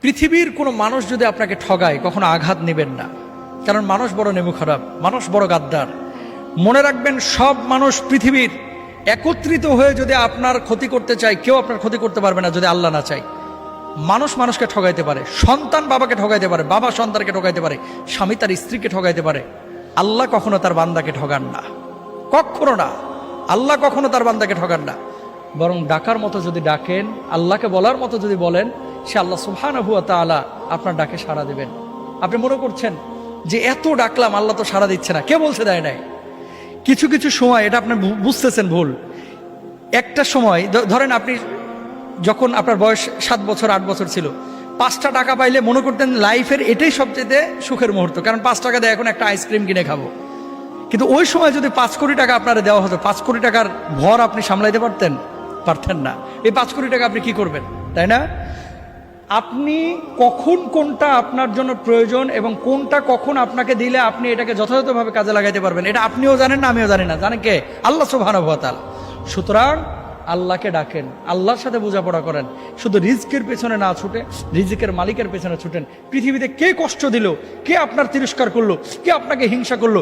পৃথিবীর কোনো মানুষ যদি আপনাকে ঠগায় কখনো আঘাত নেবেন না, কারণ মানুষ বড় নেমু খারাপ, মানুষ বড় গাদ্দার। মনে রাখবেন, সব মানুষ পৃথিবীর একত্রিত হয়ে যদি আপনার ক্ষতি করতে চায়, কেউ আপনার ক্ষতি করতে পারবে না যদি আল্লাহ না চায়। মানুষ মানুষকে ঠগাইতে পারে, সন্তান বাবাকে ঠগাইতে পারে, বাবা সন্তানকে ঠগাইতে পারে, স্বামী তার স্ত্রীকে ঠগাইতে পারে। আল্লাহ কখনো তার বান্দাকে ঠগান না, কখনো না। আল্লাহ কখনো তার বান্দাকে ঠগান না। বরং ডাকার মতো যদি ডাকেন, আল্লাহকে বলার মতো যদি বলেন, সে আল্লাহ সুবহানাহু ওয়া তাআলা আপনার ডাকে সাড়া দেবেন। আপনি মনে করছেন যে এত ডাকলাম আল্লাহ তো সাড়া দিচ্ছে না, কে বলছে দেয় নাই? কিছু কিছু সময় এটা আপনি বুঝতেছেন ভুল। একটা সময় ধরেন, আপনি যখন আপনার বয়স 7 বছর 8 বছর ছিল, 5টা টাকা পাইলে মনে করতেন লাইফের এটাই সবচেয়ে সুখের মুহূর্ত, কারণ 5 টাকা দিয়ে এখন একটা আইসক্রিম কিনে খাবো। কিন্তু ওই সময় যদি 5 কোটি টাকা আপনারা দেওয়া হতো, 5 কোটি টাকার ভর আপনি সামলাইতে পারতেন না। এই 5 কোটি টাকা আপনি কি করবেন, তাই না? আপনি কখন কোনটা আপনার জন্য প্রয়োজন এবং কোনটা কখন আপনাকে দিলে আপনি এটাকে যথাযথভাবে কাজে লাগাইতে পারবেন, এটা আপনিও জানেন না, আমিও জানি না। জানেন কে? আল্লাহ সুবহানাহু ওয়া তাআলা। সুতরাং আল্লাহকে ডাকেন, আল্লাহর সাথে বোঝাপড়া করেন, শুধু রিজকের পেছনে না ছুটে রিজকের মালিকের পেছনে ছুটেন। পৃথিবীতে কে কষ্ট দিল, কে আপনার তিরস্কার করলো, কে আপনাকে হিংসা করলো,